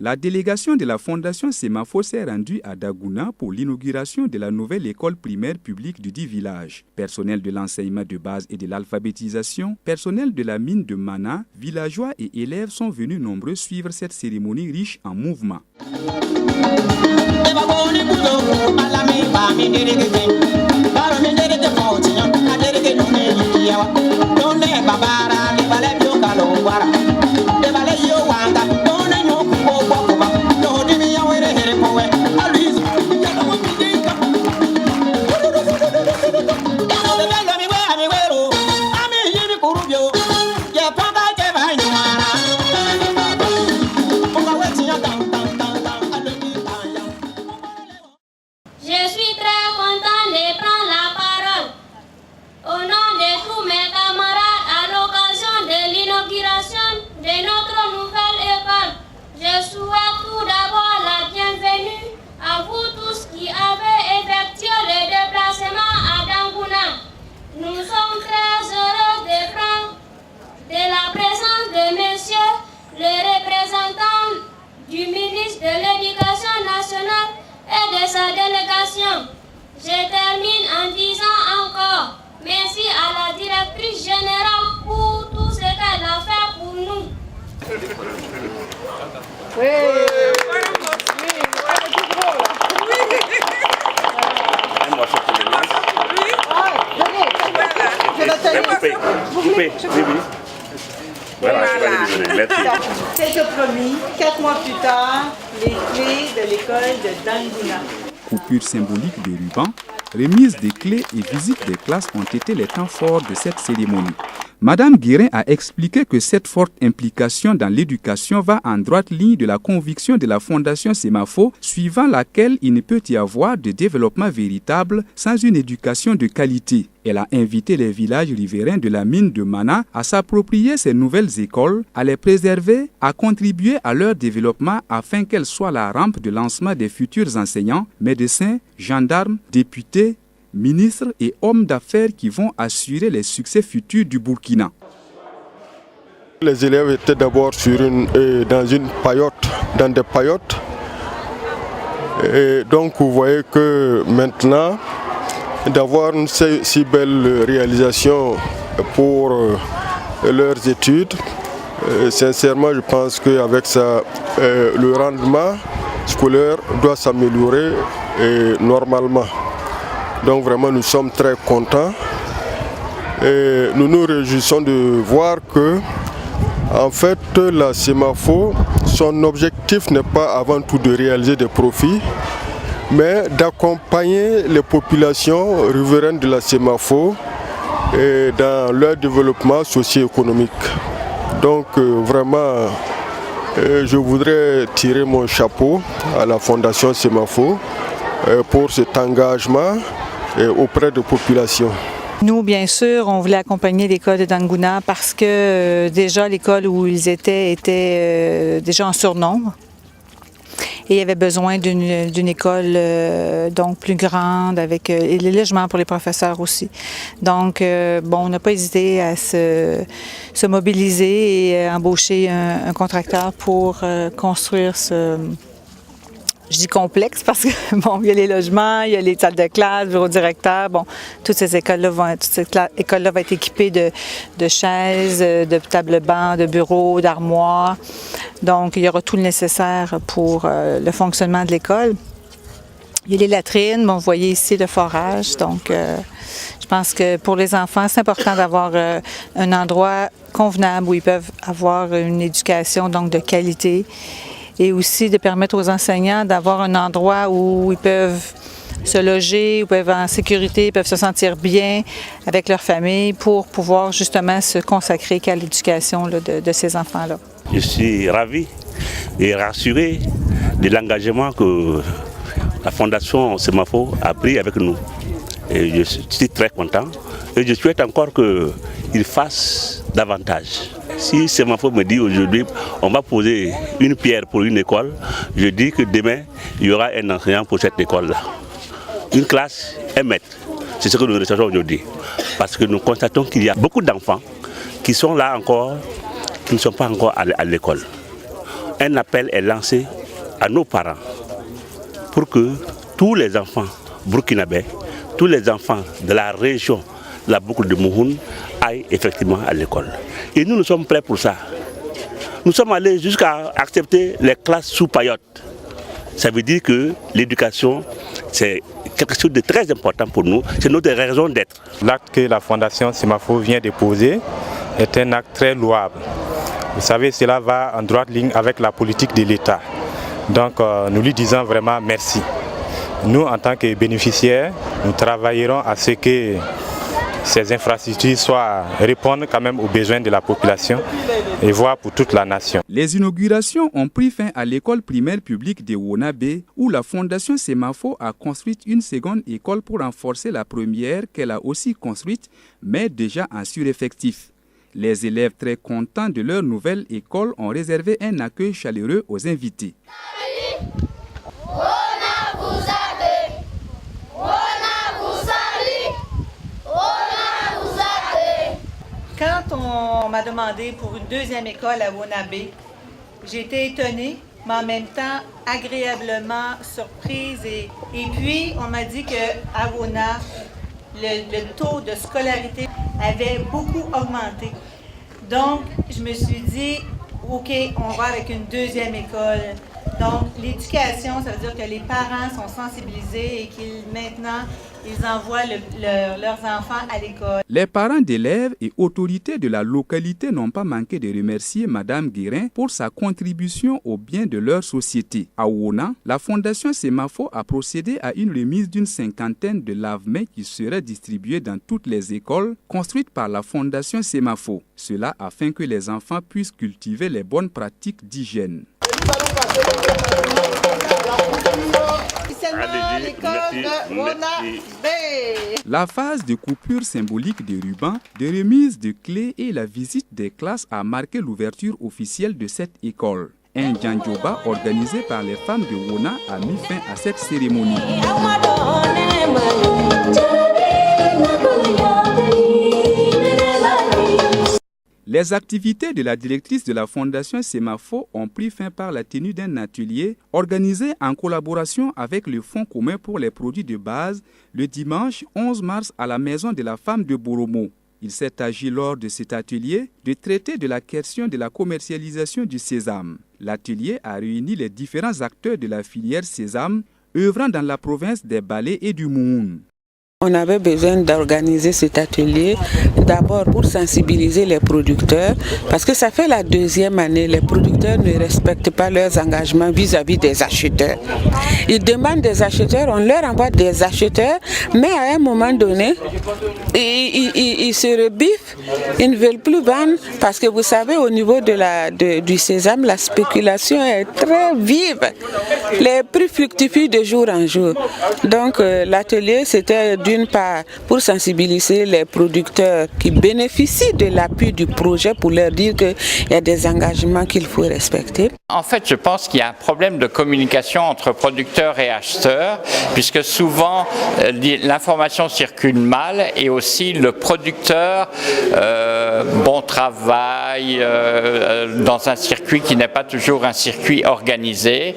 La délégation de la Fondation Semafo s'est rendue à Dagouna pour l'inauguration de la nouvelle école primaire publique du dit village. Personnel de l'enseignement de base et de l'alphabétisation, personnel de la mine de Mana, villageois et élèves sont venus nombreux suivre cette cérémonie riche en mouvements. Je termine en disant encore merci à la directrice générale pour tout ce qu'elle a fait pour nous. Voilà. C'est promis, 4 mois plus tard, les clés de l'école de Dangouna. Coupure symbolique de ruban, remise des clés et visite des classes ont été les temps forts de cette cérémonie. Madame Guérin a expliqué que cette forte implication dans l'éducation va en droite ligne de la conviction de la Fondation Semafo, suivant laquelle il ne peut y avoir de développement véritable sans une éducation de qualité. Elle a invité les villages riverains de la mine de Mana à s'approprier ces nouvelles écoles, à les préserver, à contribuer à leur développement afin qu'elles soient la rampe de lancement des futurs enseignants, médecins, gendarmes, députés, ministres et hommes d'affaires qui vont assurer les succès futurs du Burkina. Les élèves étaient d'abord dans une paillote, dans des paillotes. Et donc vous voyez que maintenant, d'avoir une si belle réalisation pour leurs études, sincèrement je pense qu'avec ça, le rendement scolaire doit s'améliorer normalement. Donc vraiment nous sommes très contents et nous nous réjouissons de voir que en fait la Semafo, son objectif n'est pas avant tout de réaliser des profits, mais d'accompagner les populations riveraines de la Semafo dans leur développement socio-économique. Donc vraiment je voudrais tirer mon chapeau à la Fondation Semafo pour cet engagement auprès de populations. Nous, bien sûr, on voulait accompagner l'école de Dangouna parce que déjà l'école où ils était déjà en surnombre. Et il y avait besoin d'une école donc plus grande avec et les logements pour les professeurs aussi. Donc, on n'a pas hésité à se mobiliser et embaucher un contracteur pour construire je dis complexe parce que il y a les logements, il y a les salles de classe, bureau directeur, toutes ces écoles-là vont être équipées de chaises, de tables bancs, de bureaux, d'armoires. Donc il y aura tout le nécessaire pour le fonctionnement de l'école. Il y a les latrines, vous voyez ici le forage. Donc je pense que pour les enfants, c'est important d'avoir un endroit convenable où ils peuvent avoir une éducation donc de qualité. Et aussi de permettre aux enseignants d'avoir un endroit où ils peuvent se loger, où ils peuvent être en sécurité, ils peuvent se sentir bien avec leur famille pour pouvoir justement se consacrer qu'à l'éducation de ces enfants-là. Je suis ravi et rassuré de l'engagement que la Fondation Semafo a pris avec nous. Et je suis très content et je souhaite encore qu'il fasse davantage. Si Semafo me dit aujourd'hui on va poser une pierre pour une école, je dis que demain il y aura un enseignant pour cette école-là. Une classe, un maître. C'est ce que nous recherchons aujourd'hui. Parce que nous constatons qu'il y a beaucoup d'enfants qui sont là encore, qui ne sont pas encore à l'école. un appel est lancé à nos parents pour que tous les enfants burkinabés, tous les enfants de la région de la boucle de Mouhoun aillent effectivement à l'école. Et nous sommes prêts pour ça. Nous sommes allés jusqu'à accepter les classes sous paillotte. Ça veut dire que l'éducation, c'est quelque chose de très important pour nous, c'est notre raison d'être. L'acte que la Fondation Semafo vient de poser est un acte très louable. Vous savez, cela va en droite ligne avec la politique de l'État. Donc nous lui disons vraiment merci. Nous, en tant que bénéficiaires, nous travaillerons à ce que ces infrastructures répondent quand même aux besoins de la population et voire pour toute la nation. Les inaugurations ont pris fin à l'école primaire publique de Wonabe, où la Fondation Semafo a construit une seconde école pour renforcer la première qu'elle a aussi construite, mais déjà en sureffectif. Les élèves très contents de leur nouvelle école ont réservé un accueil chaleureux aux invités. Quand on m'a demandé pour une deuxième école à Wonabe, j'ai été étonnée, mais en même temps agréablement surprise. Et puis, on m'a dit qu'à Wona, le taux de scolarité avait beaucoup augmenté. Donc, je me suis dit, OK, on va avec une deuxième école. Donc, l'éducation, ça veut dire que les parents sont sensibilisés et qu'ils maintenant, ils envoient leurs enfants à l'école. Les parents d'élèves et autorités de la localité n'ont pas manqué de remercier Mme Guérin pour sa contribution au bien de leur société. À Wona, la Fondation Semafo a procédé à une remise d'une 50aine de lave-mains qui seraient distribués dans toutes les écoles construites par la Fondation Semafo. Cela afin que les enfants puissent cultiver les bonnes pratiques d'hygiène. La phase de coupure symbolique des rubans, de remise de clés et la visite des classes a marqué l'ouverture officielle de cette école. Un djandjoba organisé par les femmes de Wona a mis fin à cette cérémonie. Les activités de la directrice de la Fondation Semafo ont pris fin par la tenue d'un atelier organisé en collaboration avec le Fonds commun pour les produits de base le dimanche 11 mars à la Maison de la Femme de Boromo. Il s'est agi lors de cet atelier de traiter de la question de la commercialisation du sésame. L'atelier a réuni les différents acteurs de la filière sésame œuvrant dans la province des Balais et du Mouhoun. On avait besoin d'organiser cet atelier d'abord pour sensibiliser les producteurs parce que ça fait la deuxième année, les producteurs ne respectent pas leurs engagements vis-à-vis des acheteurs. Ils demandent des acheteurs, on leur envoie des acheteurs, mais à un moment donné, ils se rebiffent, ils ne veulent plus vendre parce que vous savez au niveau du sésame, la spéculation est très vive. Les prix fluctuent de jour en jour. Donc l'atelier c'était d'une part pour sensibiliser les producteurs qui bénéficient de l'appui du projet pour leur dire qu'il y a des engagements qu'il faut respecter. En fait, je pense qu'il y a un problème de communication entre producteurs et acheteurs, puisque souvent l'information circule mal et aussi le producteur travaille dans un circuit qui n'est pas toujours un circuit organisé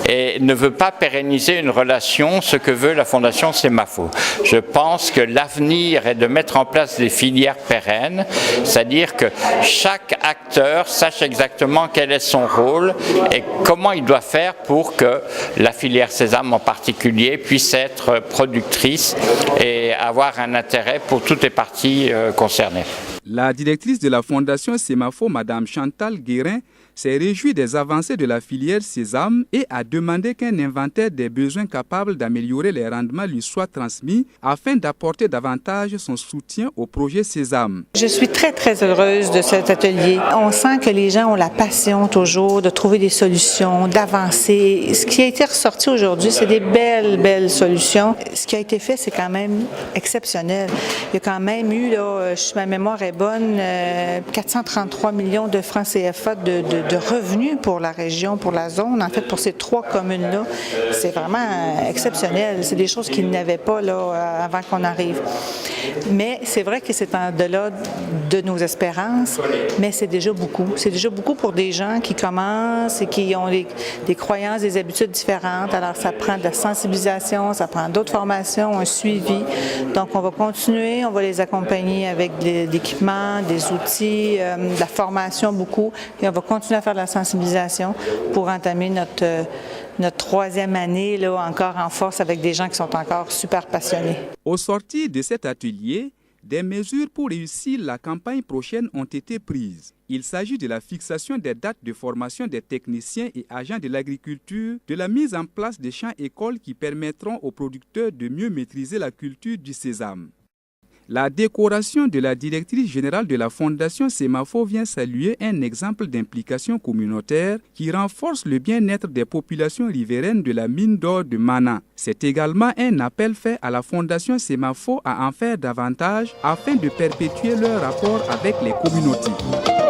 et ne veut pas pérenniser une relation, ce que veut la Fondation Semafo. Je pense que l'avenir est de mettre en place des filières pérennes, c'est-à-dire que chaque acteur sache exactement quel est son rôle et comment il doit faire pour que la filière sésame en particulier puisse être productrice et avoir un intérêt pour toutes les parties concernées. La directrice de la Fondation Semafo, Mme Chantal Guérin, s'est réjouie des avancées de la filière sésame et a demandé qu'un inventaire des besoins capables d'améliorer les rendements lui soit transmis afin d'apporter davantage son soutien au projet sésame. Je suis très, très heureuse de cet atelier. On sent que les gens ont la passion toujours de trouver des solutions, d'avancer. Ce qui a été ressorti aujourd'hui, c'est des belles, belles solutions. Ce qui a été fait, c'est quand même exceptionnel. Il y a quand même eu, là, ma mémoire est bonne, 433 millions de francs CFA de de revenus pour la région, pour la zone, en fait, pour ces 3 communes-là. C'est vraiment exceptionnel. C'est des choses qu'ils n'avaient pas là, avant qu'on arrive. Mais c'est vrai que c'est en delà de nos espérances, mais c'est déjà beaucoup. C'est déjà beaucoup pour des gens qui commencent et qui ont des croyances, des habitudes différentes. Alors, ça prend de la sensibilisation, ça prend d'autres formations, un suivi. Donc, on va continuer, on va les accompagner avec de l'équipement, des outils, de la formation beaucoup, et on va continuer à faire de la sensibilisation pour entamer notre 3e année là, encore en force avec des gens qui sont encore super passionnés. Au sortir de cet atelier, des mesures pour réussir la campagne prochaine ont été prises. Il s'agit de la fixation des dates de formation des techniciens et agents de l'agriculture, de la mise en place des champs-écoles qui permettront aux producteurs de mieux maîtriser la culture du sésame. La décoration de la directrice générale de la Fondation Semafo vient saluer un exemple d'implication communautaire qui renforce le bien-être des populations riveraines de la mine d'or de Mana. C'est également un appel fait à la Fondation Semafo à en faire davantage afin de perpétuer leur rapport avec les communautés.